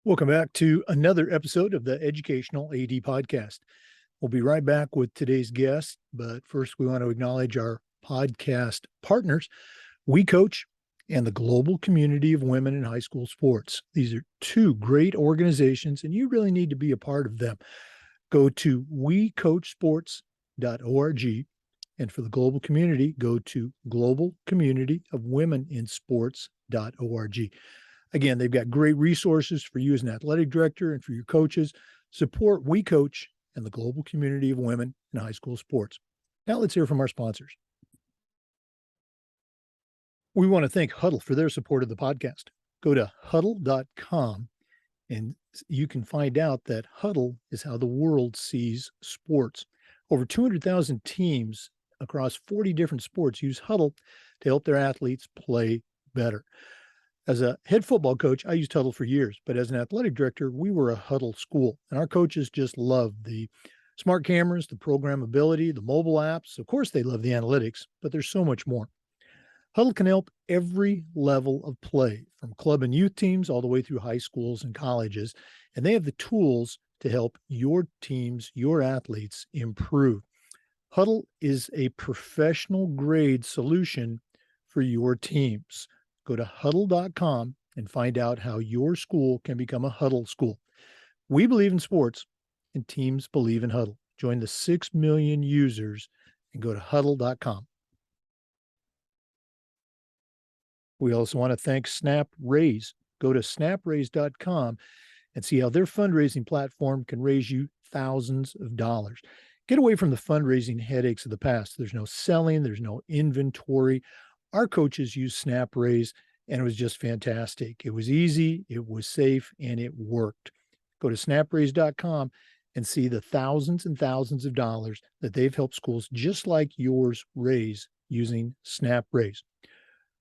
Welcome back to another episode of the Educational AD Podcast. We'll be right back with today's guest, but first we want to acknowledge our podcast partners, We Coach and the Global Community of Women in High School Sports. These are two great organizations, and you really need to be a part of them. Go to wecoachsports.org, and for the global community, go to globalcommunityofwomeninsports.org. Again, they've got great resources for you as an athletic director and for your coaches. Support We Coach and the global community of women in high school sports. Now let's hear from our sponsors. We want to thank Huddle for their support of the podcast. Go to huddle.com and you can find out that Huddle is how the world sees sports. Over 200,000 teams across 40 different sports use Huddle to help their athletes play better. As a head football coach, I used Huddle for years, but as an athletic director, we were a Huddle school, and our coaches just loved the smart cameras, the programmability, the mobile apps. Of course, they love the analytics, but there's so much more. Huddle can help every level of play, from club and youth teams all the way through high schools and colleges, and they have the tools to help your teams, your athletes improve. Huddle is a professional grade solution for your teams. Go to huddle.com and find out how your school can become a Huddle school. We believe in sports, and teams believe in Huddle. Join the 6 million users and go to huddle.com. We also want to thank SnapRaise. Go to snapraise.com and see how their fundraising platform can raise you thousands of dollars. Get away from the fundraising headaches of the past. There's no selling, there's no inventory. Our coaches used SnapRaise, and it was just fantastic. It was easy, it was safe, and it worked. Go to snapraise.com and see the thousands and thousands of dollars that they've helped schools just like yours raise using SnapRaise.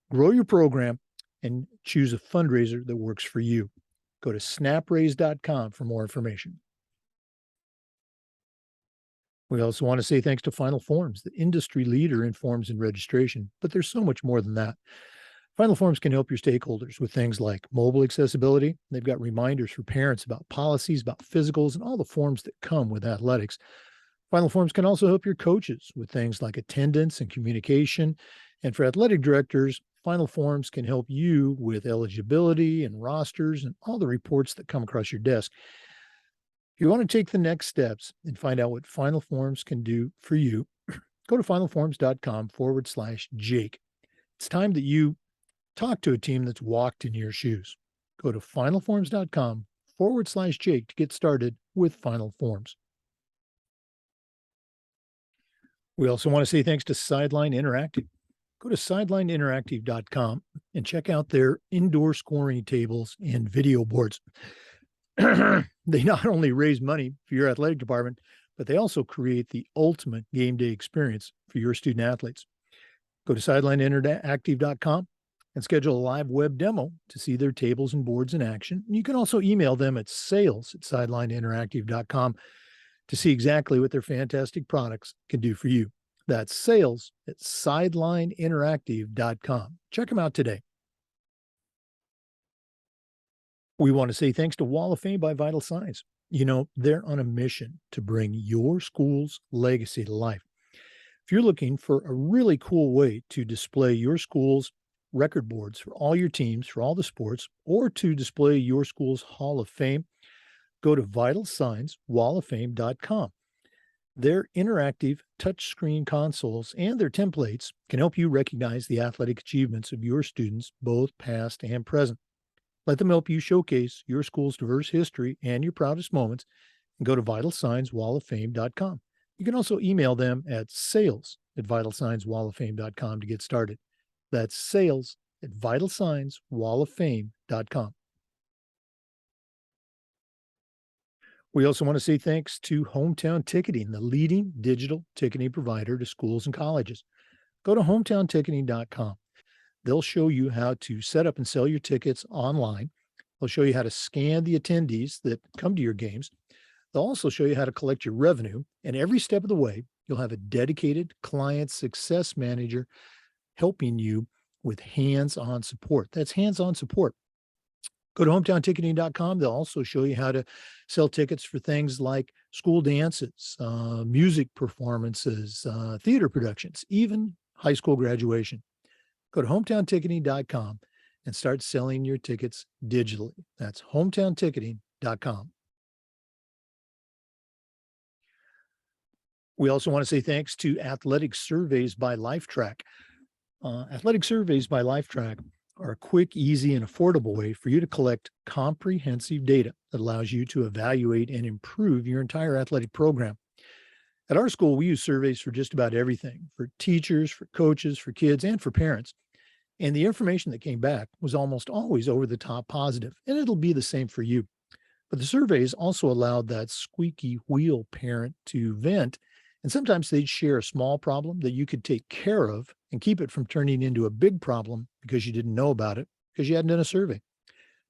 Grow your program and choose a fundraiser that works for you. Go to snapraise.com for more information. We also want to say thanks to Final Forms, the industry leader in forms and registration, but there's so much more than that. Final Forms can help your stakeholders with things like mobile accessibility. They've got reminders for parents about policies, about physicals, and all the forms that come with athletics. Final Forms can also help your coaches with things like attendance and communication. And for athletic directors, Final Forms can help you with eligibility and rosters and all the reports that come across your desk. If you want to take the next steps and find out what Final Forms can do for you, go to finalforms.com/Jake. It's time that you talk to a team that's walked in your shoes. Go to finalforms.com/Jake to get started with Final Forms. We also want to say thanks to Sideline Interactive. Go to sidelineinteractive.com and check out their indoor scoring tables and video boards. They not only raise money for your athletic department, but they also create the ultimate game day experience for your student athletes. Go to sidelineinteractive.com and schedule a live web demo to see their tables and boards in action. And you can also email them at sales@sidelineinteractive.com to see exactly what their fantastic products can do for you. That's sales@sidelineinteractive.com. Check them out today. We want to say thanks to Wall of Fame by Vital Signs. You know, they're on a mission to bring your school's legacy to life. If you're looking for a really cool way to display your school's record boards for all your teams, for all the sports, or to display your school's Hall of Fame, go to vitalsignswalloffame.com. Their interactive touchscreen consoles and their templates can help you recognize the athletic achievements of your students, both past and present. Let them help you showcase your school's diverse history and your proudest moments, and go to vitalsignswalloffame.com. You can also email them at sales@vitalsignswalloffame.com to get started. That's sales@vitalsignswalloffame.com. We also want to say thanks to Hometown Ticketing, the leading digital ticketing provider to schools and colleges. Go to hometownticketing.com. They'll show you how to set up and sell your tickets online. They'll show you how to scan the attendees that come to your games. They'll also show you how to collect your revenue. And every step of the way, you'll have a dedicated client success manager helping you with hands-on support. That's hands-on support. Go to hometownticketing.com. They'll also show you how to sell tickets for things like school dances, music performances, theater productions, even high school graduation. Go to hometownticketing.com and start selling your tickets digitally. That's hometownticketing.com. We also want to say thanks to Athletic Surveys by Lifetrack. Athletic Surveys by Lifetrack are a quick, easy, and affordable way for you to collect comprehensive data that allows you to evaluate and improve your entire athletic program. At our school, we use surveys for just about everything, for teachers, for coaches, for kids, and for parents. And the information that came back was almost always over the top positive, and it'll be the same for you. But the surveys also allowed that squeaky wheel parent to vent, and sometimes they'd share a small problem that you could take care of and keep it from turning into a big problem because you didn't know about it, because you hadn't done a survey.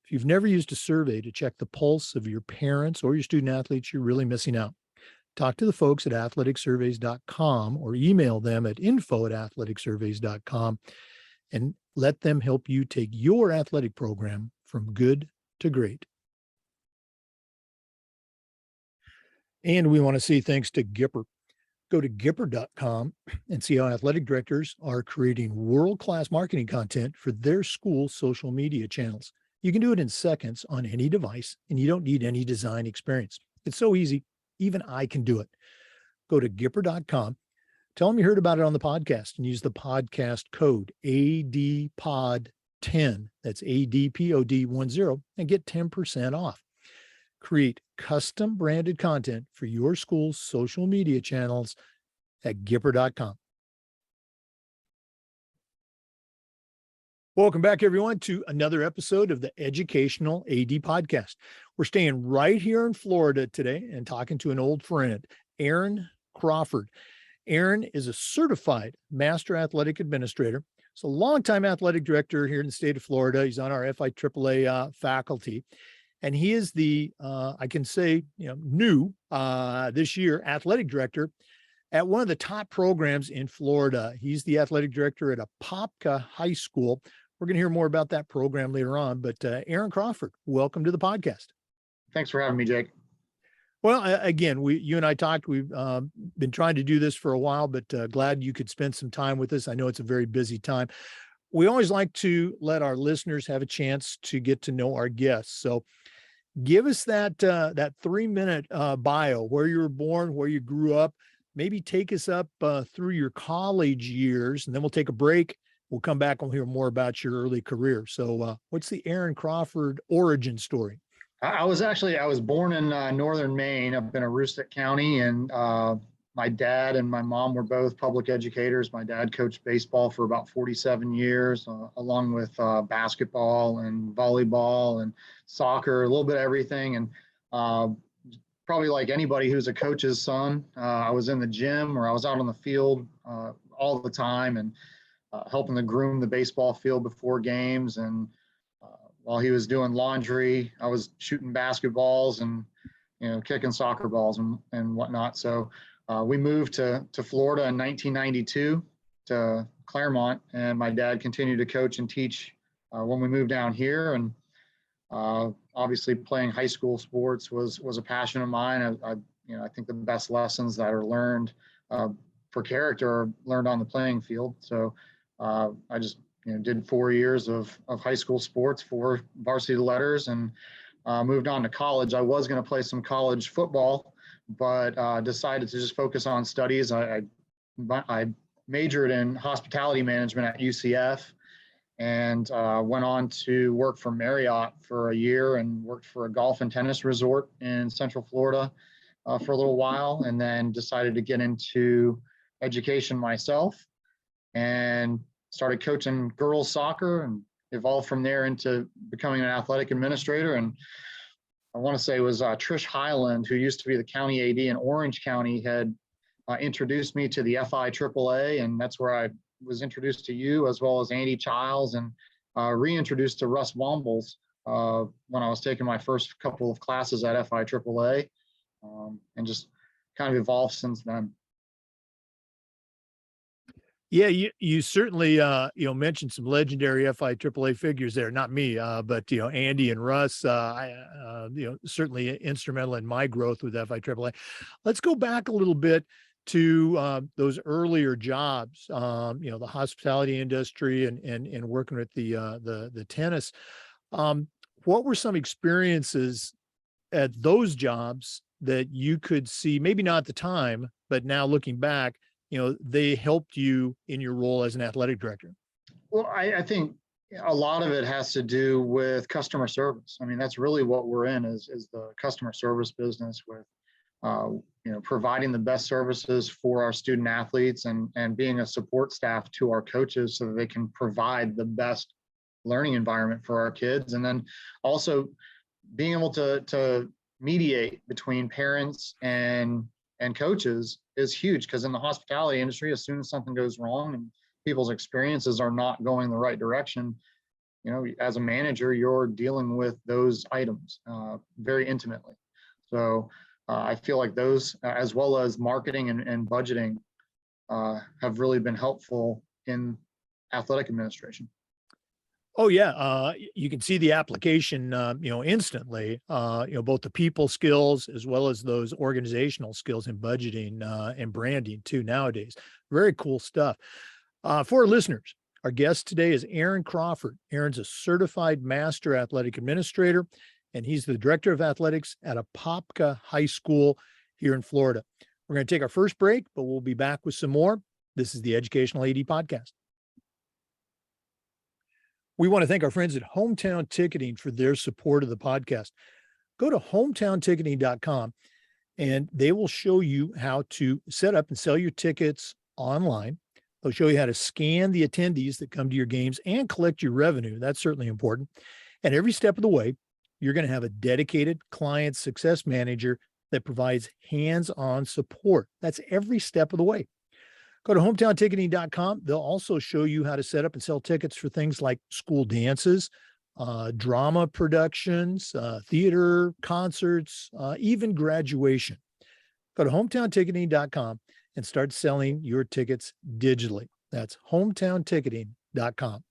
If you've never used a survey to check the pulse of your parents or your student athletes, you're really missing out. Talk to the folks at athleticsurveys.com or email them at info@athleticsurveys.com and let them help you take your athletic program from good to great. And we want to say thanks to Gipper. Go to Gipper.com and see how athletic directors are creating world-class marketing content for their school social media channels. You can do it in seconds on any device, and you don't need any design experience. It's so easy, even I can do it. Go to Gipper.com, tell them you heard about it on the podcast, and use the podcast code ADPOD10, that's ADPOD10, and get 10% off. Create custom branded content for your school's social media channels at Gipper.com. Welcome back, everyone, to another episode of the Educational AD Podcast. We're staying right here in Florida today and talking to an old friend, Aaron Crawford. Aaron is a certified master athletic administrator. He's a longtime athletic director here in the state of Florida. He's on our FIAAA faculty. And he is the, I can say, new this year athletic director at one of the top programs in Florida. He's the athletic director at Apopka High School. We're going to hear more about that program later on. But Aaron Crawford, welcome to the podcast. Thanks for having me, Jake. Well, again, you and I talked. We've been trying to do this for a while, but glad you could spend some time with us. I know it's a very busy time. We always like to let our listeners have a chance to get to know our guests. So give us that 3-minute bio, where you were born, where you grew up. Maybe take us up through your college years, and then we'll take a break. We'll come back and we'll hear more about your early career. So what's the Aaron Crawford origin story? I was born in northern Maine, up in Aroostook County, and my dad and my mom were both public educators. My dad coached baseball for about 47 years, along with basketball and volleyball and soccer, a little bit of everything. And probably like anybody who's a coach's son, I was in the gym or I was out on the field all the time and helping to groom the baseball field before games. And while he was doing laundry, I was shooting basketballs and, kicking soccer balls and whatnot. So we moved to Florida in 1992 to Claremont, and my dad continued to coach and teach when we moved down here. And obviously playing high school sports was a passion of mine. I think the best lessons that are learned for character are learned on the playing field. So I just did 4 years of high school sports, 4 varsity letters, and moved on to college. I was going to play some college football, but decided to just focus on studies. I majored in hospitality management at UCF and went on to work for Marriott for a year and worked for a golf and tennis resort in Central Florida for a little while, and then decided to get into education myself and started coaching girls soccer and evolved from there into becoming an athletic administrator. And I want to say it was Trish Highland, who used to be the county AD in Orange County, had introduced me to the FIAAA, and that's where I was introduced to you, as well as Andy Childs, and reintroduced to Russ Wombles when I was taking my first couple of classes at FIAAA, and just kind of evolved since then. Yeah, you certainly mentioned some legendary FIAAA figures there. Not me, but Andy and Russ. Certainly instrumental in my growth with FIAAA. Let's go back a little bit to those earlier jobs. The hospitality industry and working with the tennis. What were some experiences at those jobs that you could see, maybe not at the time, but now looking back, they helped you in your role as an athletic director? Well, I think a lot of it has to do with customer service. I mean, that's really what we're in is the customer service business with, providing the best services for our student athletes and being a support staff to our coaches so that they can provide the best learning environment for our kids. And then also being able to mediate between parents and coaches is huge, because in the hospitality industry, as soon as something goes wrong and people's experiences are not going the right direction, as a manager, you're dealing with those items very intimately. So I feel like those, as well as marketing and budgeting, have really been helpful in athletic administration. Oh yeah, you can see the application, instantly. Both the people skills as well as those organizational skills in budgeting and branding too nowadays. Very cool stuff. For our listeners, our guest today is Aaron Crawford. Aaron's a certified master athletic administrator, and he's the director of athletics at Apopka High School here in Florida. We're going to take our first break, but we'll be back with some more. This is the Educational AD Podcast. We want to thank our friends at Hometown Ticketing for their support of the podcast. Go to hometownticketing.com and they will show you how to set up and sell your tickets online. They'll show you how to scan the attendees that come to your games and collect your revenue. That's certainly important. And every step of the way, you're going to have a dedicated client success manager that provides hands-on support. That's every step of the way. Go to hometownticketing.com. They'll also show you how to set up and sell tickets for things like school dances, drama productions, theater, concerts, even graduation. Go to hometownticketing.com and start selling your tickets digitally. That's hometownticketing.com.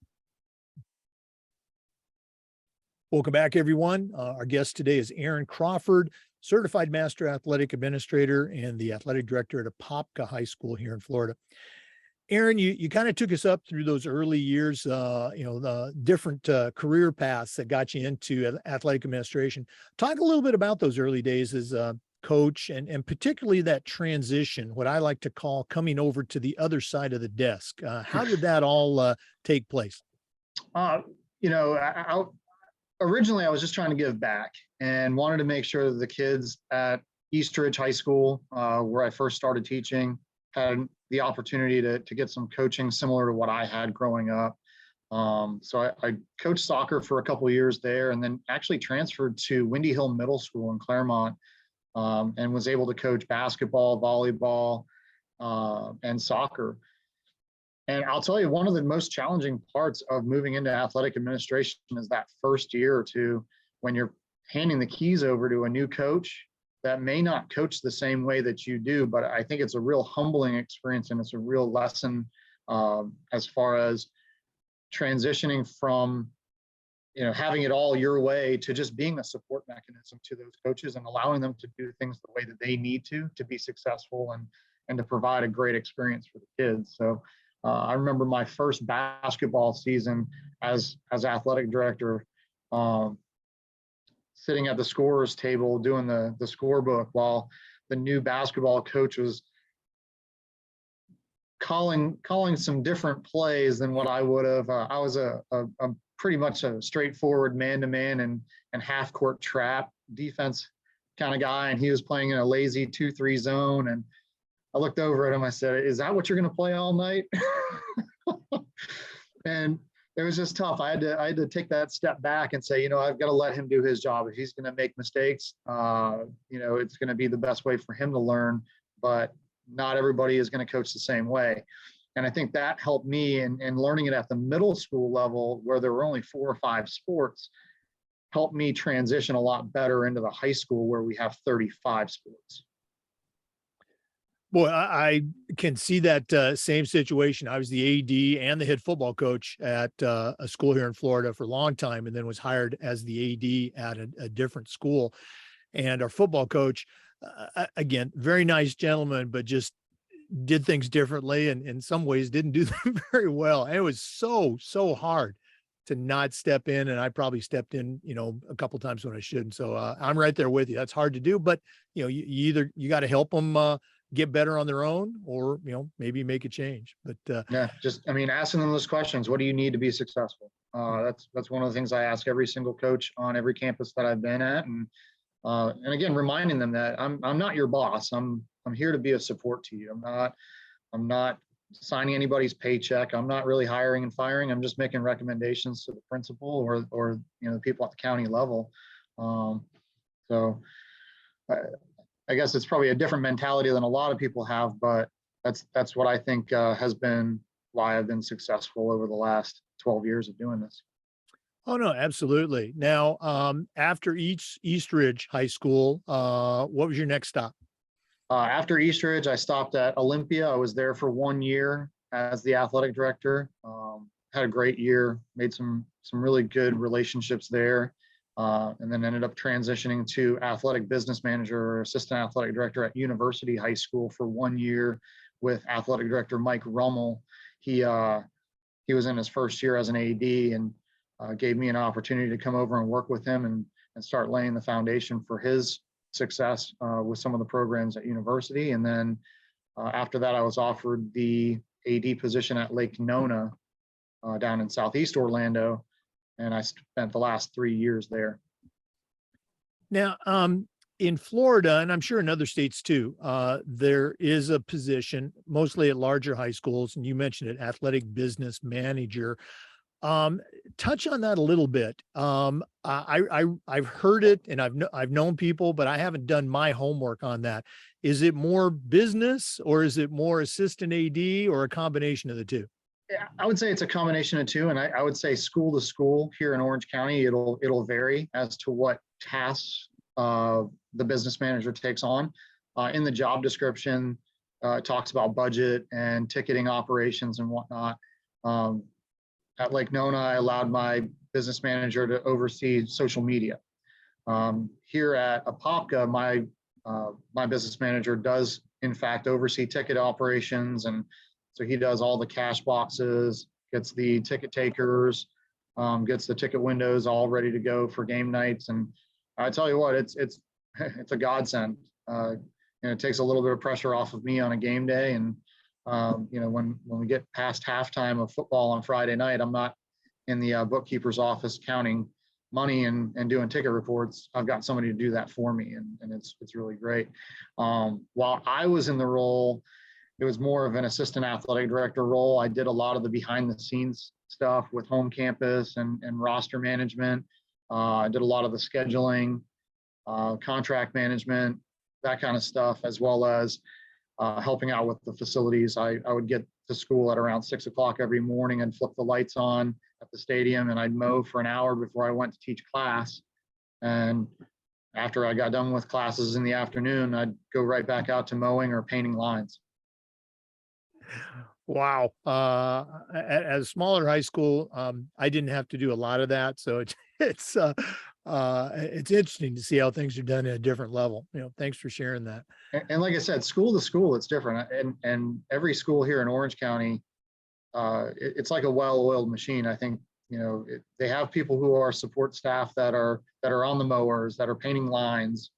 Welcome back, everyone. Our guest today is Aaron Crawford, certified master athletic administrator and the athletic director at Apopka High School here in Florida. Aaron, you kind of took us up through those early years, the different career paths that got you into athletic administration. Talk a little bit about those early days as a coach and particularly that transition, what I like to call coming over to the other side of the desk. How did that all take place? Originally, I was just trying to give back and wanted to make sure that the kids at Eastridge High School, where I first started teaching, had the opportunity to get some coaching similar to what I had growing up. So I coached soccer for a couple of years there, and then actually transferred to Windy Hill Middle School in Claremont, and was able to coach basketball, volleyball, and soccer. And I'll tell you, one of the most challenging parts of moving into athletic administration is that first year or two when you're handing the keys over to a new coach that may not coach the same way that you do. But I think it's a real humbling experience, and it's a real lesson as far as transitioning from, having it all your way to just being a support mechanism to those coaches and allowing them to do things the way that they need to be successful and to provide a great experience for the kids. So I remember my first basketball season as athletic director, sitting at the scorer's table doing the scorebook while the new basketball coach was calling some different plays than what I would have. I was a pretty much a straightforward man-to-man and half-court trap defense kind of guy, and he was playing in a lazy 2-3 zone. And I looked over at him. I said, "Is that what you're going to play all night?" And it was just tough. I had to take that step back and say, I've got to let him do his job. If he's going to make mistakes, it's going to be the best way for him to learn. But not everybody is going to coach the same way. And I think that helped me in learning it at the middle school level, where there were only 4 or 5 sports, helped me transition a lot better into the high school where we have 35 sports. Boy, I can see that same situation. I was the AD and the head football coach at a school here in Florida for a long time, and then was hired as the AD at a different school. And our football coach, again, very nice gentleman, but just did things differently, and in some ways didn't do them very well. And it was so hard to not step in. And I probably stepped in, a couple times when I shouldn't. So I'm right there with you. That's hard to do, but you either you got to help them get better on their own, or maybe make a change. But Yeah, just, I mean, asking them those questions. What do you need to be successful? That's one of the things I ask every single coach on every campus that I've been at. And again, reminding them that I'm not your boss. I'm here to be a support to you. I'm not signing anybody's paycheck. I'm not really hiring and firing. I'm just making recommendations to the principal or the people at the county level. So I guess it's probably a different mentality than a lot of people have, but that's what I think has been why I've been successful over the last 12 years of doing this. oh no, absolutely. Now, after Eastridge High School, what was your next stop? After Eastridge, I stopped at Olympia. I was there for 1 year as the athletic director. Had a great year, made some really good relationships there, and then ended up transitioning to athletic business manager or assistant athletic director at University High School for 1 year with athletic director Mike Rummel. He was in his first year as an AD, and gave me an opportunity to come over and work with him and start laying the foundation for his success with some of the programs at university. And then after that, I was offered the AD position at Lake Nona down in Southeast Orlando, and I spent the last 3 years there. Now, in Florida, and I'm sure in other states too, there is a position mostly at larger high schools, and you mentioned it, athletic business manager. Touch on that a little bit. I've heard it, and I've known people, but I haven't done my homework on that. Is it more business, or is it more assistant AD, or a combination of the two? Yeah, I would say it's a combination of two, and I would say school to school here in Orange County, it'll vary as to what tasks the business manager takes on. In the job description, it talks about budget and ticketing operations and whatnot. At Lake Nona, I allowed my business manager to oversee social media. Here at Apopka, my business manager does in fact oversee ticket operations, and so he does all the cash boxes, gets the ticket takers, gets the ticket windows all ready to go for game nights. And I tell you what, it's it's a godsend. And it takes a little bit of pressure off of me on a game day. And when we get past halftime of football on Friday night, I'm not in the bookkeeper's office counting money and doing ticket reports. I've got somebody to do that for me, and it's really great. While I was in the role, it was more of an assistant athletic director role. I did a lot of the behind the scenes stuff with home campus and roster management. I did a lot of the scheduling, contract management, that kind of stuff, as well as helping out with the facilities. I would get to school at around 6 o'clock every morning and flip the lights on at the stadium, and I'd mow for an hour before I went to teach class. And after I got done with classes in the afternoon, I'd go right back out to mowing or painting lines. Wow. At a smaller high school, I didn't have to do a lot of that. So it's, it's interesting to see how things are done at a different level. Thanks for sharing that. And like I said, school to school, it's different. And every school here in Orange County, it's like a well-oiled machine. I think, they have people who are support staff that are on the mowers, that are painting lines.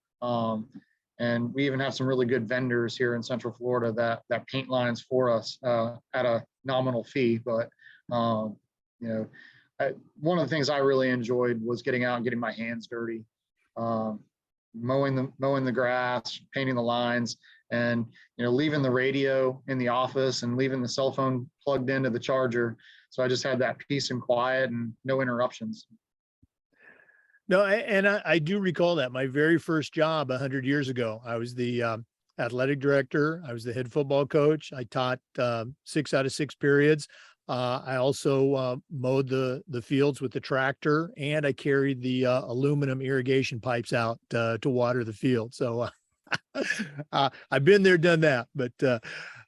And we even have some really good vendors here in Central Florida that paint lines for us at a nominal fee. But one of the things I really enjoyed was getting out and getting my hands dirty, mowing the grass, painting the lines, and leaving the radio in the office and leaving the cell phone plugged into the charger. So I just had that peace and quiet and no interruptions. No, and I do recall that my very first job 100 years ago, I was the athletic director. I was the head football coach. I taught 6 out of 6 periods. I also mowed the fields with the tractor, and I carried the aluminum irrigation pipes out to water the field. So I've been there, done that. But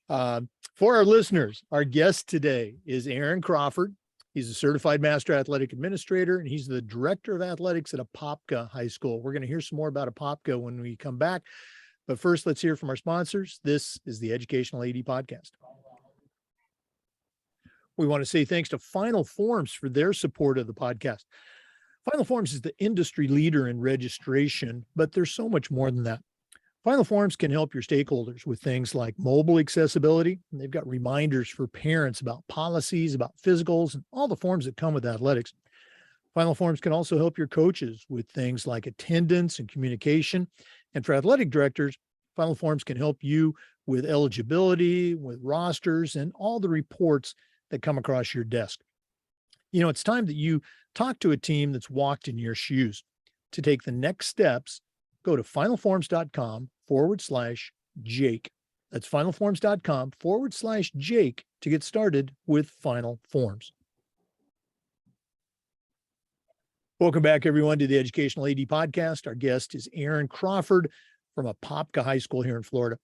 for our listeners, our guest today is Aaron Crawford. He's a certified master athletic administrator, and he's the director of athletics at Apopka High School. We're going to hear some more about Apopka when we come back. But first, let's hear from our sponsors. This is the Educational AD Podcast. We want to say thanks to Final Forms for their support of the podcast. Final Forms is the industry leader in registration, but there's so much more than that. Final Forms can help your stakeholders with things like mobile accessibility. And they've got reminders for parents about policies, about physicals, and all the forms that come with athletics. Final Forms can also help your coaches with things like attendance and communication. And for athletic directors, Final Forms can help you with eligibility, with rosters, and all the reports that come across your desk. You know, it's time that you talk to a team that's walked in your shoes. To take the next steps, go to finalforms.com/Jake. That's finalforms.com/Jake to get started with Final Forms. Welcome back, everyone, to the Educational AD Podcast. Our guest is Aaron Crawford from Apopka High School here in Florida.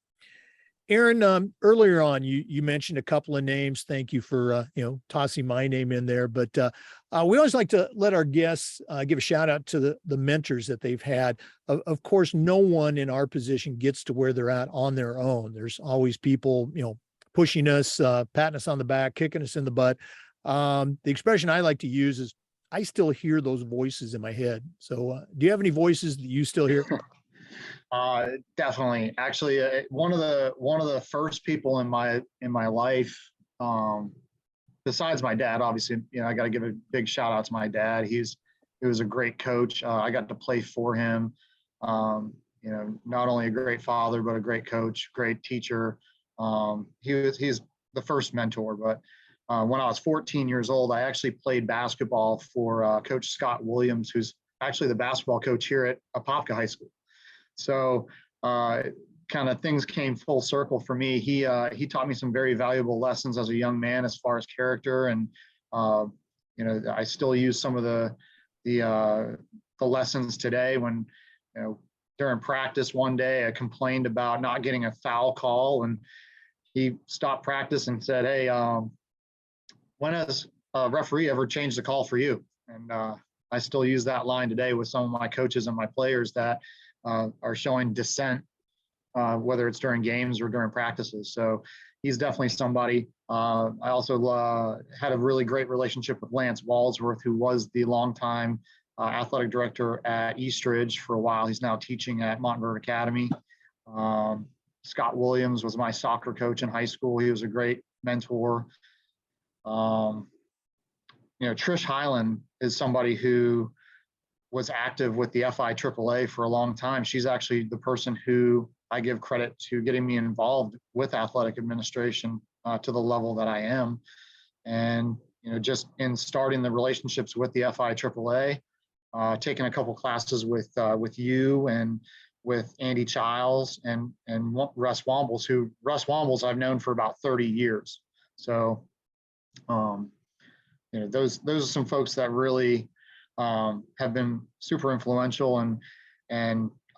Aaron, earlier on, you mentioned a couple of names. Thank you for tossing my name in there. But we always like to let our guests give a shout out to the mentors that they've had. Of course, no one in our position gets to where they're at on their own. There's always people, pushing us, patting us on the back, kicking us in the butt. The expression I like to use is, I still hear those voices in my head. So do you have any voices that you still hear? Definitely. Actually, one of the first people in my life, besides my dad, obviously, I got to give a big shout out to my dad. He was a great coach. I got to play for him. Not only a great father, but a great coach, great teacher. He's the first mentor. But when I was 14 years old, I actually played basketball for Coach Scott Williams, who's actually the basketball coach here at Apopka High School. So kind of things came full circle for me. He taught me some very valuable lessons as a young man as far as character, and I still use some of the lessons today. When during practice one day I complained about not getting a foul call, and he stopped practice and said, "Hey, when has a referee ever changed the call for you?" And I still use that line today with some of my coaches and my players that are showing dissent, whether it's during games or during practices. So he's definitely somebody. I also had a really great relationship with Lance Walsworth, who was the longtime athletic director at Eastridge for a while. He's now teaching at Montverde Academy. Scott Williams was my soccer coach in high school. He was a great mentor. Trish Hyland is somebody who was active with the FIAAA for a long time. She's actually the person who I give credit to getting me involved with athletic administration to the level that I am. And, just in starting the relationships with the FIAAA, taking a couple classes with you and with Andy Childs and Russ Wombles, who Russ Wombles I've known for about 30 years. So, those are some folks that really have been super influential, and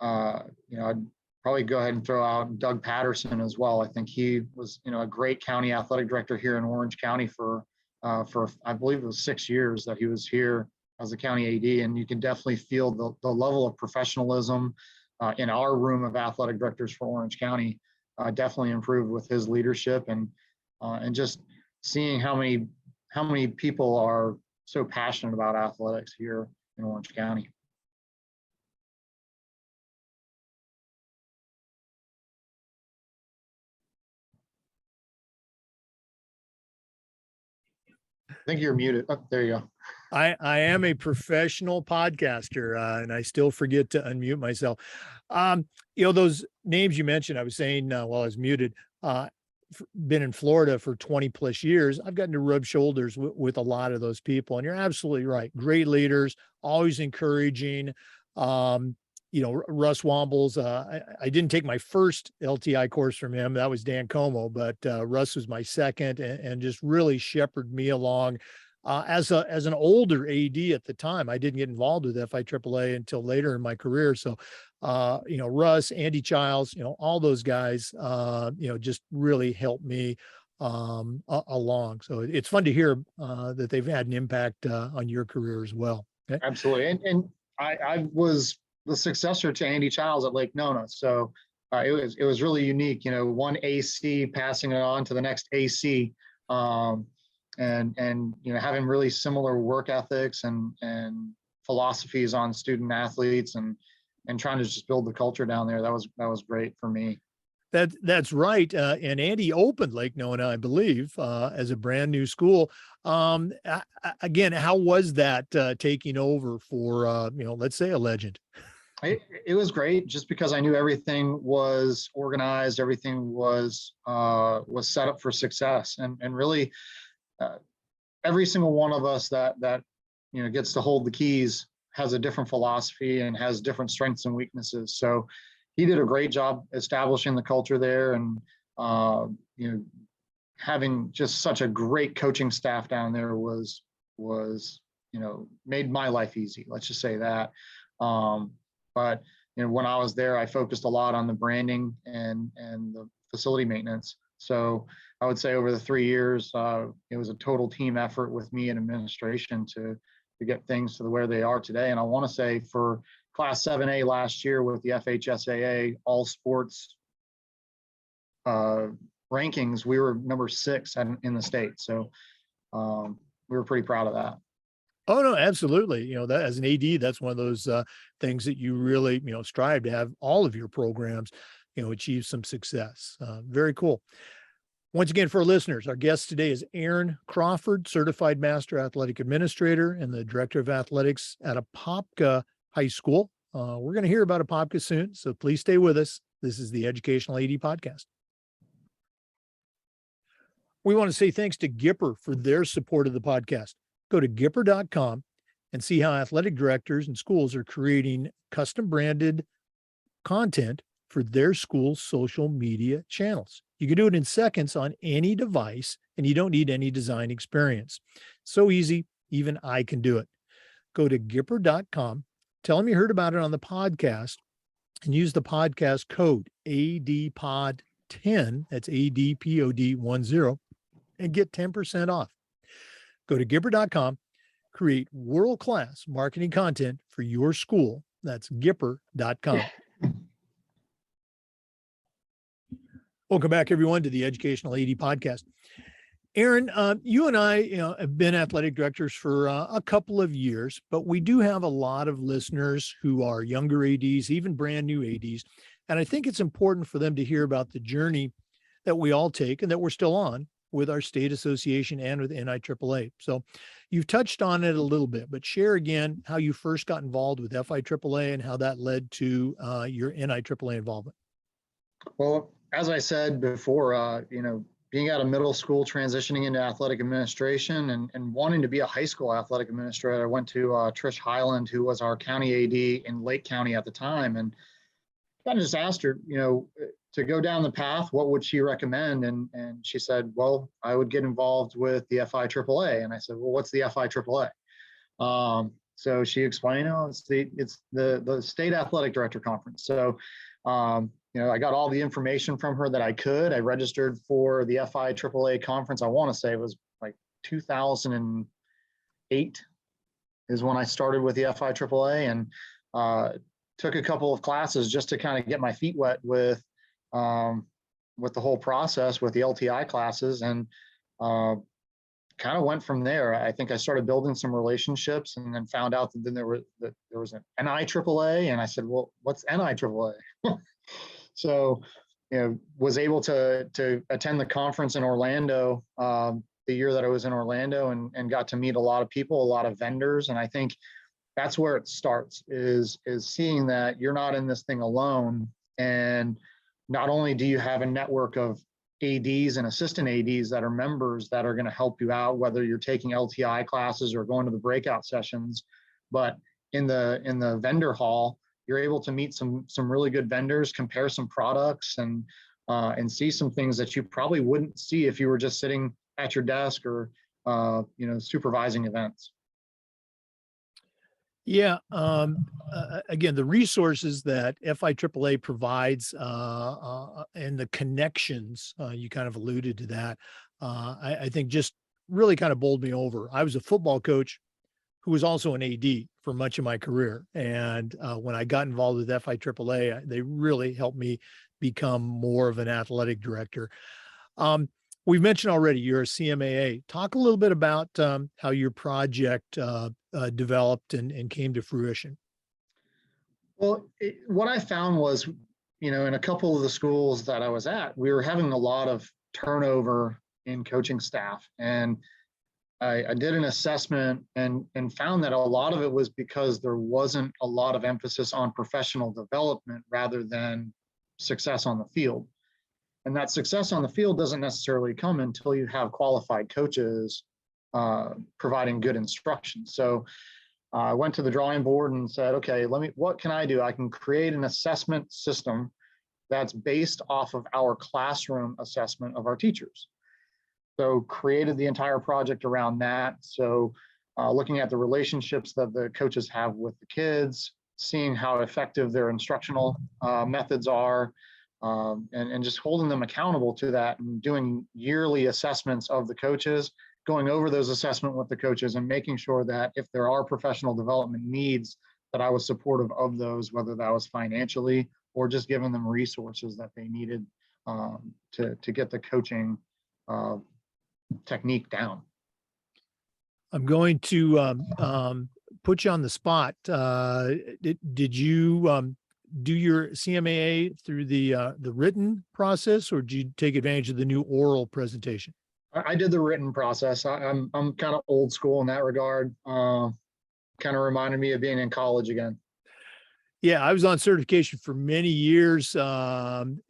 I'd probably go ahead and throw out Doug Patterson as well. I think he was a great county athletic director here in Orange County for I believe it was 6 years that he was here as a county AD, and you can definitely feel the level of professionalism in our room of athletic directors for Orange County definitely improved with his leadership, and just seeing how many people are so passionate about athletics here in Orange County. I think you're muted. Oh, there you go. I am a professional podcaster, and I still forget to unmute myself. Those names you mentioned, I was saying while I was muted, been in Florida for 20 plus years. I've gotten to rub shoulders with a lot of those people, and you're absolutely right. Great leaders, always encouraging. Russ Wombles, I didn't take my first LTI course from him. That was Dan Como, but Russ was my second, and just really shepherded me along As an older AD at the time, I didn't get involved with FIAAA until later in my career. So, Russ, Andy Childs, all those guys, just really helped me along. So it's fun to hear that they've had an impact on your career as well. Okay. Absolutely. And I was the successor to Andy Childs at Lake Nona. So it was really unique, one AC passing it on to the next AC. And having really similar work ethics and philosophies on student athletes and trying to just build the culture down there. That was great for me. That's right. And Andy opened Lake Nona, I believe, as a brand new school. Again, how was that taking over for, let's say a legend? It was great just because I knew everything was organized, everything was set up for success, and really every single one of us that gets to hold the keys has a different philosophy and has different strengths and weaknesses. So he did a great job establishing the culture there, and having just such a great coaching staff down there was made my life easy. Let's just say that. But when I was there, I focused a lot on the branding and the facility maintenance. So I would say over the 3 years, it was a total team effort with me and administration to get things to where they are today. And I want to say for Class 7A last year with the FHSAA all sports rankings, we were number 6 in the state. So we were pretty proud of that. Oh no, absolutely. That as an AD, that's one of those things that you really, strive to have all of your programs, achieve some success. Very cool. Once again, for our listeners, our guest today is Aaron Crawford, Certified Master Athletic Administrator and the Director of Athletics at Apopka High School. We're going to hear about Apopka soon, so please stay with us. This is the Educational AD Podcast. We want to say thanks to Gipper for their support of the podcast. Go to Gipper.com and see how athletic directors and schools are creating custom branded content for their school's social media channels. You can do it in seconds on any device, and you don't need any design experience. So easy, even I can do it. Go to Gipper.com, tell them you heard about it on the podcast, and use the podcast code ADPOD10, that's ADPOD10, and get 10% off. Go to Gipper.com, create world-class marketing content for your school. That's Gipper.com. Welcome back, everyone, to the Educational AD Podcast. Aaron, you and I have been athletic directors for a couple of years, but we do have a lot of listeners who are younger ADs, even brand new ADs. And I think it's important for them to hear about the journey that we all take and that we're still on with our state association and with NIAAA. So you've touched on it a little bit, but share again how you first got involved with FIAAA and how that led to your NIAAA involvement. Well, as I said before, being out of middle school, transitioning into athletic administration and wanting to be a high school athletic administrator, I went to Trish Highland, who was our county AD in Lake County at the time, and kind of just asked her, to go down the path, what would she recommend? And she said, well, I would get involved with the FIAAA. And I said, well, what's the FIAAA? So she explained, it's the State Athletic Director Conference. So, I got all the information from her that I could. I registered for the FIAAA conference. I want to say it was like 2008 is when I started with the FIAAA, and took a couple of classes just to kind of get my feet wet with the whole process with the LTI classes, and kind of went from there. I think I started building some relationships, and then found out that then there was an NIAAA, and I said, well, what's NIAAA? So, was able to attend the conference in Orlando the year that I was in Orlando, and got to meet a lot of people, a lot of vendors. And I think that's where it starts, is seeing that you're not in this thing alone. And not only do you have a network of ADs and assistant ADs that are members that are going to help you out, whether you're taking LTI classes or going to the breakout sessions, but in the vendor hall, you're able to meet some really good vendors, compare some products, and see some things that you probably wouldn't see if you were just sitting at your desk or supervising events. Yeah. Again, the resources that FIAAA provides and the connections, you kind of alluded to that. I think just really kind of bowled me over. I was a football coach who was also an AD for much of my career. And when I got involved with FIAAA, they really helped me become more of an athletic director. We've mentioned already you're a CMAA. Talk a little bit about how your project developed and came to fruition. Well, what I found was, in a couple of the schools that I was at, we were having a lot of turnover in coaching staff. And I did an assessment and found that a lot of it was because there wasn't a lot of emphasis on professional development rather than success on the field. And that success on the field doesn't necessarily come until you have qualified coaches providing good instruction. So I went to the drawing board and said, okay, what can I do? I can create an assessment system that's based off of our classroom assessment of our teachers. So created the entire project around that. So looking at the relationships that the coaches have with the kids, seeing how effective their instructional methods are, and just holding them accountable to that and doing yearly assessments of the coaches, going over those assessments with the coaches and making sure that if there are professional development needs, that I was supportive of those, whether that was financially or just giving them resources that they needed to get the coaching technique down. I'm going to put you on the spot. Did you do your CMAA through the written process, or did you take advantage of the new oral presentation? I did the written process. I'm kind of old school in that regard. Kind of reminded me of being in college again. Yeah, I was on certification for many years and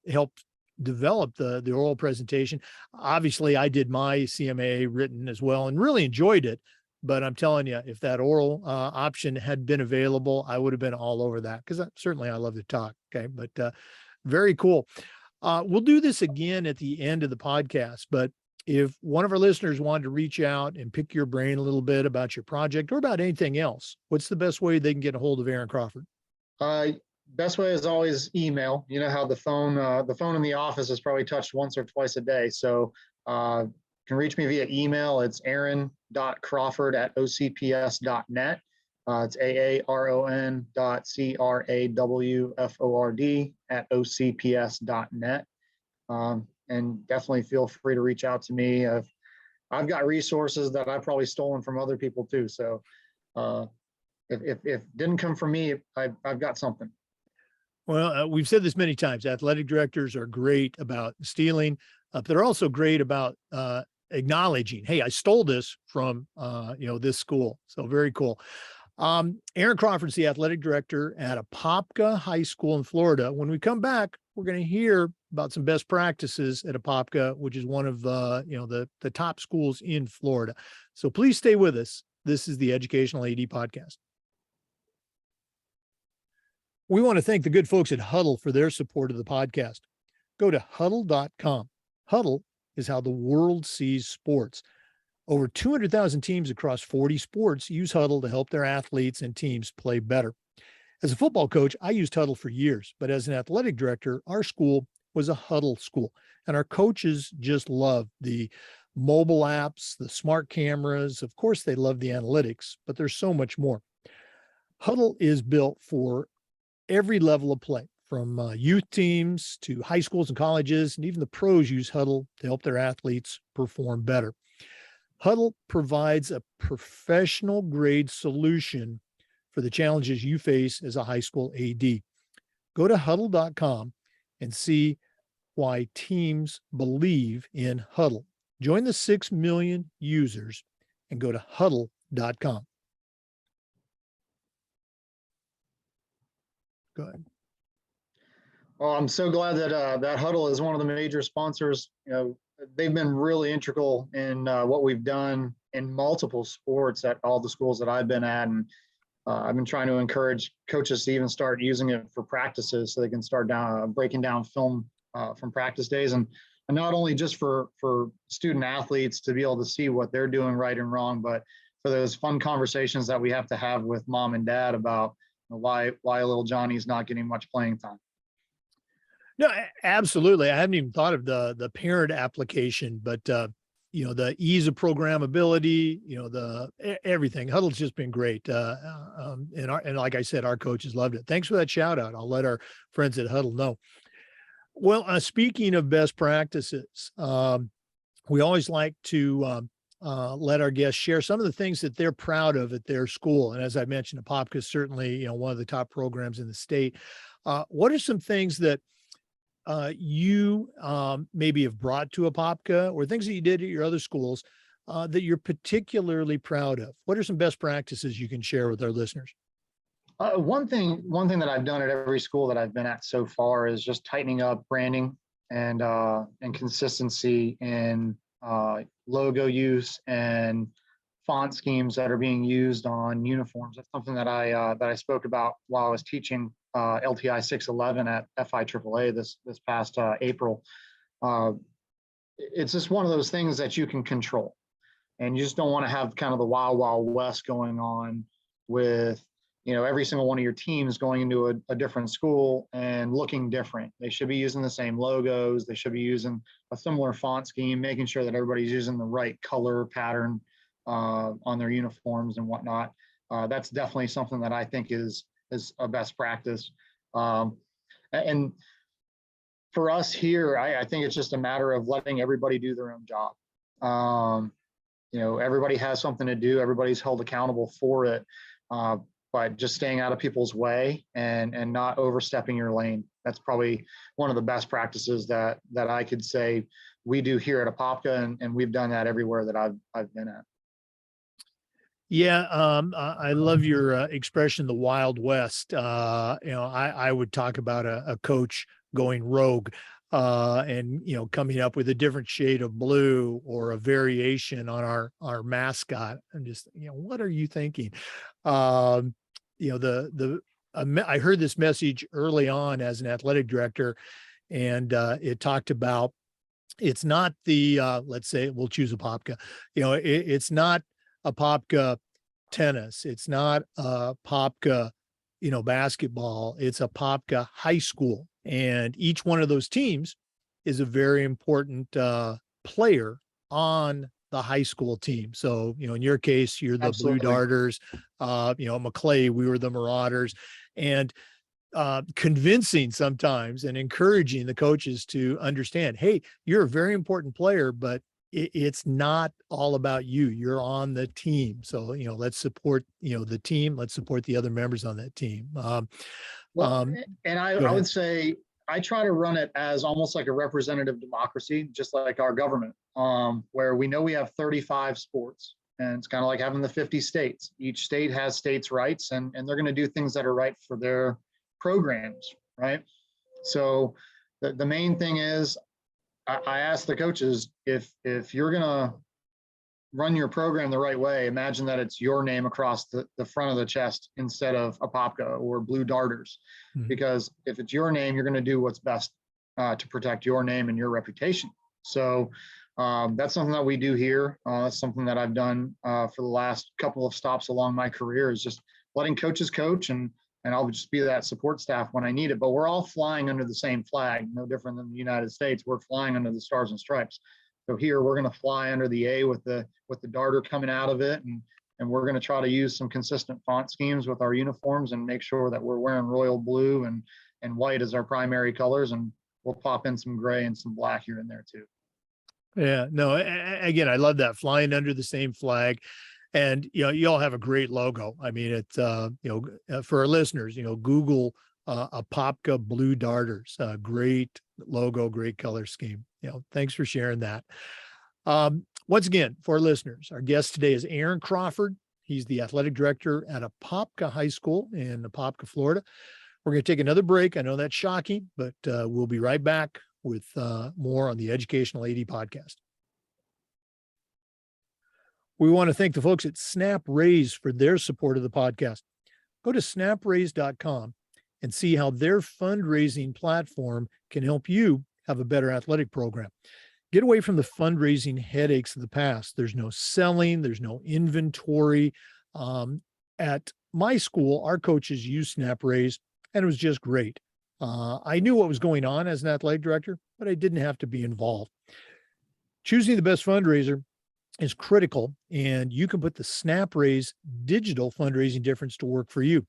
helped develop the oral presentation. Obviously, I did my CMAA written as well and really enjoyed it. But I'm telling you, if that oral option had been available, I would have been all over that because certainly I love to talk. Okay, but very cool. We'll do this again at the end of the podcast. But if one of our listeners wanted to reach out and pick your brain a little bit about your project or about anything else, what's the best way they can get a hold of Aaron Crawford? Best way is always email. You know how the phone in the office is probably touched once or twice a day. So you can reach me via email. It's aaron.crawford@ocps.net. It's aaron.crawford@ocps.net. And definitely feel free to reach out to me. I've got resources that I've probably stolen from other people too. So if it didn't come from me, I've got something. Well, we've said this many times. Athletic directors are great about stealing, but they're also great about acknowledging, hey, I stole this from this school. So very cool. Aaron Crawford's the athletic director at Apopka High School in Florida. When we come back, we're going to hear about some best practices at Apopka, which is one of the top schools in Florida. So please stay with us. This is the Educational AD Podcast. We want to thank the good folks at Huddle for their support of the podcast. Go to huddle.com. Huddle is how the world sees sports. Over 200,000 teams across 40 sports use Huddle to help their athletes and teams play better. As a football coach, I used Huddle for years, but as an athletic director, our school was a Huddle school, and our coaches just love the mobile apps, the smart cameras. Of course, they love the analytics, but there's so much more. Huddle is built for every level of play, from youth teams to high schools and colleges, and even the pros use Huddle to help their athletes perform better. Huddle provides a professional grade solution for the challenges you face as a high school AD. Go to huddle.com and see why teams believe in Huddle. Join the 6 million users and go to huddle.com. Go ahead. Well, I'm so glad that that Huddle is one of the major sponsors. They've been really integral in what we've done in multiple sports at all the schools that I've been at. And I've been trying to encourage coaches to even start using it for practices so they can start breaking down film from practice days. And not only just for student athletes to be able to see what they're doing right and wrong, but for those fun conversations that we have to have with mom and dad about why little Johnny's not getting much playing time. No, absolutely. I haven't even thought of the parent application, but the ease of programmability, everything. Huddle's just been great. And like I said, our coaches loved it. Thanks for that shout out. I'll let our friends at Huddle know. Well, speaking of best practices, we always like to let our guests share some of the things that they're proud of at their school. And as I mentioned, Apopka is certainly, one of the top programs in the state. What are some things that you maybe have brought to Apopka, or things that you did at your other schools that you're particularly proud of? What are some best practices you can share with our listeners? One thing that I've done at every school that I've been at so far is just tightening up branding and consistency in logo use and font schemes that are being used on uniforms. That's something that I spoke about while I was teaching LTI 611 at FI AAA this past April. It's just one of those things that you can control, and you just don't want to have kind of the wild west going on with every single one of your teams going into a different school and looking different. They should be using the same logos. They should be using a similar font scheme, making sure that everybody's using the right color pattern on their uniforms and whatnot. That's definitely something that I think is a best practice. And for us here, I think it's just a matter of letting everybody do their own job. Everybody has something to do. Everybody's held accountable for it. But just staying out of people's way and not overstepping your lane. That's probably one of the best practices that I could say we do here at Apopka, and we've done that everywhere that I've been at. Yeah, I love your expression, the Wild West. I would talk about a coach going rogue and coming up with a different shade of blue or a variation on our mascot. I'm just, what are you thinking? I heard this message early on as an athletic director, and it talked about, it's not the let's say we'll choose Apopka. It's not Apopka tennis. It's not Apopka, basketball. It's Apopka high school, and each one of those teams is a very important player on the high school team. So, in your case, you're the Absolutely. Blue Darters, Maclay, we were the Marauders, and convincing sometimes and encouraging the coaches to understand, hey, you're a very important player, but it's not all about you. You're on the team. So, let's support, the team. Let's support the other members on that team. And I would say I try to run it as almost like a representative democracy, just like our government, where we know we have 35 sports, and it's kind of like having the 50 states. Each state has states' rights, and they're going to do things that are right for their programs, right? So the main thing is, I ask the coaches, if you're going to run your program the right way, imagine that it's your name across the front of the chest instead of Apopka or Blue Darters. Mm-hmm. Because if it's your name, you're going to do what's best to protect your name and your reputation. So that's something that we do here. That's something that I've done for the last couple of stops along my career, is just letting coaches coach, and I'll just be that support staff when I need it. But we're all flying under the same flag, no different than the United States. We're flying under the Stars and Stripes. So here we're going to fly under the A with the darter coming out of it, and we're going to try to use some consistent font schemes with our uniforms and make sure that we're wearing royal blue and white as our primary colors, and we'll pop in some gray and some black here and there too. Yeah, no, again, I love that, flying under the same flag. And, you all have a great logo. I mean, it's, for our listeners, Google Apopka Blue Darters, great logo, great color scheme. Thanks for sharing that. Once again, for our listeners, our guest today is Aaron Crawford. He's the athletic director at Apopka High School in Apopka, Florida. We're going to take another break. I know that's shocking, but we'll be right back with more on the Educational AD Podcast. We want to thank the folks at Snap Raise for their support of the podcast. Go to snapraise.com and see how their fundraising platform can help you have a better athletic program. Get away from the fundraising headaches of the past. There's no selling, there's no inventory. At my school, our coaches used Snap Raise, and it was just great. I knew what was going on as an athletic director, but I didn't have to be involved. Choosing the best fundraiser is critical, and you can put the Snap Raise digital fundraising difference to work for you.